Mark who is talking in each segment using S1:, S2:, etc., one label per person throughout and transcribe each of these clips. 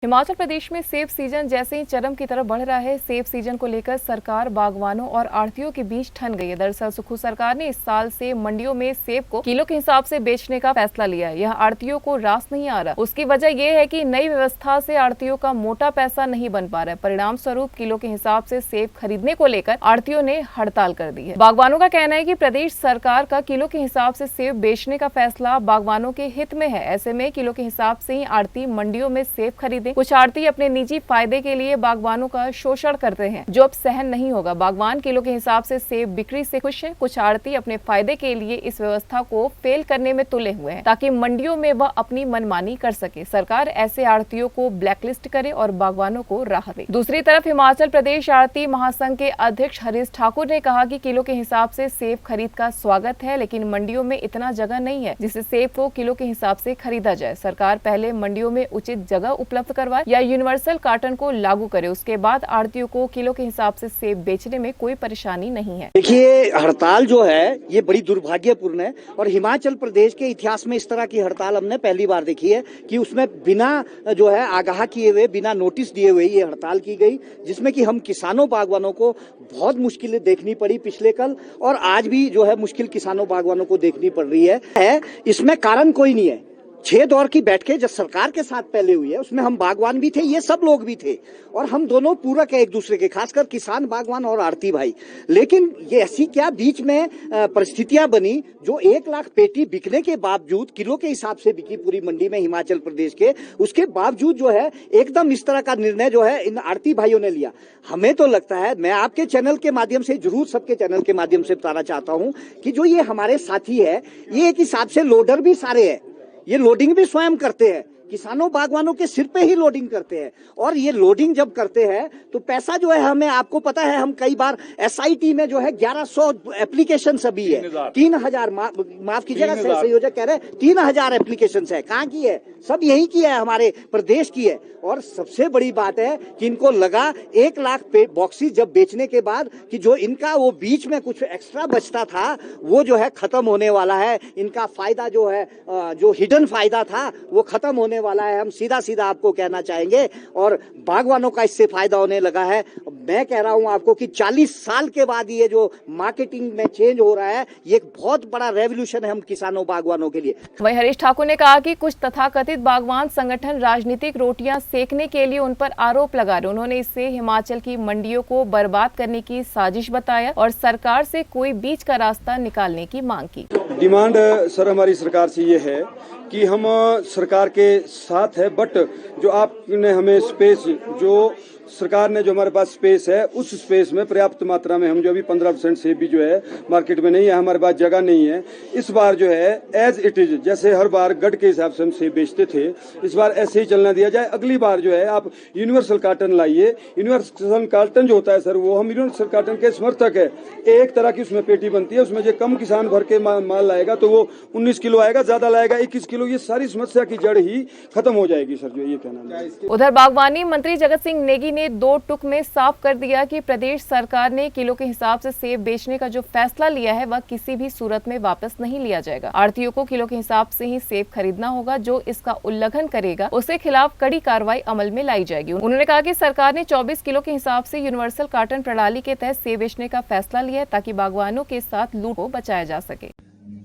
S1: हिमाचल प्रदेश में सेब सीजन जैसे ही चरम की तरफ बढ़ रहा है। सेब सीजन को लेकर सरकार बागवानों और आढ़तियों के बीच ठन गई है। दरअसल सुक्खू सरकार ने इस साल से मंडियों में सेब को किलो के हिसाब से बेचने का फैसला लिया है। यह आढ़तियों को रास नहीं आ रहा। उसकी वजह यह है कि नई व्यवस्था से आढ़तियों का मोटा पैसा नहीं बन पा रहा है। परिणाम स्वरूप किलो के हिसाब से सेब खरीदने को लेकर आढ़तियों ने हड़ताल कर दी है। बागवानों का कहना है कि प्रदेश सरकार का किलो के हिसाब से सेब बेचने का फैसला बागवानों के हित में है। ऐसे में किलो के हिसाब से ही आढ़ती मंडियों में सेब खरीदे। कुछ आढ़ती अपने निजी फायदे के लिए बागवानों का शोषण करते हैं, जो अब सहन नहीं होगा। बागवान किलो के हिसाब से सेब बिक्री से खुश हैं। कुछ आढ़ती अपने फायदे के लिए इस व्यवस्था को फेल करने में तुले हुए हैं, ताकि मंडियों में वह अपनी मनमानी कर सके। सरकार ऐसे आढ़तियों को ब्लैकलिस्ट करे और बागवानों को राहत दे। दूसरी तरफ हिमाचल प्रदेश आढ़ती महासंघ के अध्यक्ष हरीश ठाकुर ने कहा कि किलो के हिसाब से सेब खरीद का स्वागत है, लेकिन मंडियों में इतना जगह नहीं है जिससे सेब को किलो के हिसाब से खरीदा जाए। सरकार पहले मंडियों में उचित जगह उपलब्ध करवाए या यूनिवर्सल कार्टन को लागू करे, उसके बाद आढ़तियों को किलो के हिसाब से सेब बेचने में कोई परेशानी नहीं है।
S2: देखिए, हड़ताल जो है ये बड़ी दुर्भाग्यपूर्ण है और हिमाचल प्रदेश के इतिहास में इस तरह की हड़ताल हमने पहली बार देखी है कि उसमें बिना जो है आगाह किए हुए, बिना नोटिस दिए हुए ये हड़ताल की गई, जिसमें कि हम किसानों बागवानों को बहुत मुश्किलें देखनी पड़ी पिछले कल, और आज भी जो है मुश्किल किसानों बागवानों को देखनी पड़ रही है। इसमें कारण कोई नहीं है। 6 दौर की बैठकें जब सरकार के साथ पहले हुई है, उसमें हम बागवान भी थे, ये सब लोग भी थे, और हम दोनों पूरक है एक दूसरे के, खासकर किसान बागवान और आढ़ती भाई। लेकिन ये ऐसी क्या बीच में परिस्थितियां बनी जो 1 लाख पेटी बिकने के बावजूद, किलो के हिसाब से बिकी पूरी मंडी में हिमाचल प्रदेश के, उसके बावजूद जो है एकदम इस तरह का निर्णय जो है इन आढ़ती भाइयों ने लिया। हमें तो लगता है, मैं आपके चैनल के माध्यम से, जरूर सबके चैनल के माध्यम से बताना चाहता हूं कि जो ये हमारे साथी है, ये एक हिसाब से लोडर भी सारे है, ये लोडिंग भी स्वयं करते हैं, किसानों बागवानों के सिर पे ही लोडिंग करते हैं। और ये लोडिंग जब करते हैं तो पैसा जो है, हमें आपको पता है, हम कई बार SIT में जो है 1100 एप्लीकेशन अभी है, 3000 माफ कीजिएगा संयोजक कह रहे हैं 3000 एप्लीकेशन है। कहाँ की है? सब यही की है, हमारे प्रदेश की है। और सबसे बड़ी बात है कि इनको लगा 1 लाख बॉक्सेस जब बेचने के बाद कि जो इनका वो बीच में कुछ एक्स्ट्रा बचता था वो जो है खत्म होने वाला है। इनका फायदा जो है, जो हिडन फायदा था वो खत्म होने वाला है। हम सीधा सीधा आपको कहना चाहेंगे, और बागवानों का इससे फायदा होने लगा है। मैं कह रहा हूं आपको कि 40 साल के बाद ये जो मार्केटिंग में चेंज हो रहा है, ये एक बहुत बड़ा रेवोल्यूशन है हम किसानों बागवानों के लिए।
S1: वहीं हरीश ठाकुर ने कहा कि कुछ तथाकथित बागवान संगठन राजनीतिक रोटियां सेकने के लिए उन पर आरोप लगा रहे। उन्होंने इससे हिमाचल की मंडियों को बर्बाद करने की साजिश बताया और सरकार से कोई बीच का रास्ता निकालने की मांग की।
S3: डिमांड सर हमारी सरकार से ये है कि हम सरकार के साथ है, बट जो आपने हमें स्पेस, जो सरकार ने जो हमारे पास स्पेस है, उस स्पेस में पर्याप्त मात्रा में हम जो अभी 15% सेब भी जो है मार्केट में नहीं है, हमारे पास जगह नहीं है। इस बार जो है एज इट इज, जैसे हर बार गढ़ के हिसाब से हम सेब बेचते थे, इस बार ऐसे ही चलना दिया जाए। अगली बार जो है आप यूनिवर्सल कार्टन लाइए। यूनिवर्सल कार्टन जो होता है सर, वो हम यूनिवर्सल कार्टन के समर्थक है। एक तरह की उसमें पेटी बनती है, उसमें जो कम किसान भर के माल लाएगा तो वो 19 किलो आएगा, ज्यादा लाएगा 21 किलो। ये सारी समस्या की जड़ ही खत्म हो जाएगी सर, जो ये कहना है।
S1: उधर बागवानी मंत्री जगत सिंह नेगी ने 2 टुक में साफ कर दिया कि प्रदेश सरकार ने किलो के हिसाब से सेब बेचने का जो फैसला लिया है, वह किसी भी सूरत में वापस नहीं लिया जाएगा। आढ़तियों को किलो के हिसाब से ही सेब खरीदना होगा। जो इसका उल्लंघन करेगा उसके खिलाफ कड़ी कार्रवाई अमल में लाई जाएगी। उन्होंने कहा कि सरकार ने 24 किलो के हिसाब से यूनिवर्सल कार्टन प्रणाली के तहत सेब बेचने का फैसला लिया है, ताकि बागवानों के साथ लूट को बचाया जा सके।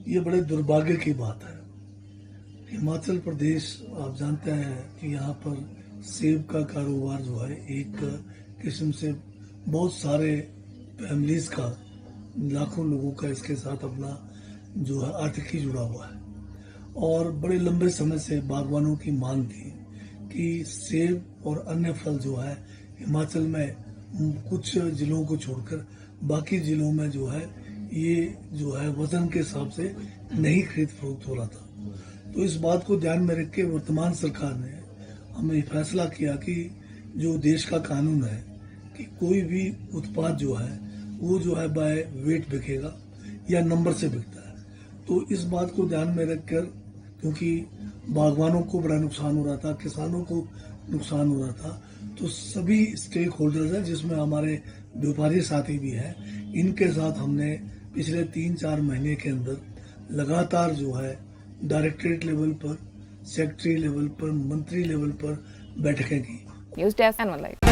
S4: ये बड़े दुर्भाग्य की बात है। हिमाचल प्रदेश, आप जानते हैं कि यहाँ पर सेब का कारोबार जो है एक किस्म से बहुत सारे फैमिलीज का, लाखों लोगों का इसके साथ अपना जो है आर्थिकी जुड़ा हुआ है। और बड़े लंबे समय से बागवानों की मांग थी कि सेब और अन्य फल जो है हिमाचल में कुछ जिलों को छोड़कर बाकी जिलों में जो है ये जो है वजन के हिसाब से नहीं खरीद फरोख्त हो रहा था। तो इस बात को ध्यान में रख के वर्तमान सरकार ने हमें फैसला किया कि जो देश का कानून है कि कोई भी उत्पाद जो है वो जो है बाय वेट बिकेगा या नंबर से बिकता है। तो इस बात को ध्यान में रखकर, क्योंकि बागवानों को बड़ा नुकसान हो रहा था, किसानों को नुकसान हो रहा था, तो सभी स्टेक होल्डर्स हैं, जिसमें हमारे व्यापारी साथी भी हैं, इनके साथ हमने पिछले 3-4 महीने के अंदर लगातार जो है डायरेक्टरेट लेवल पर, सेक्रेटरी लेवल पर, मंत्री लेवल पर बैठकें की।
S1: News desk anyone live.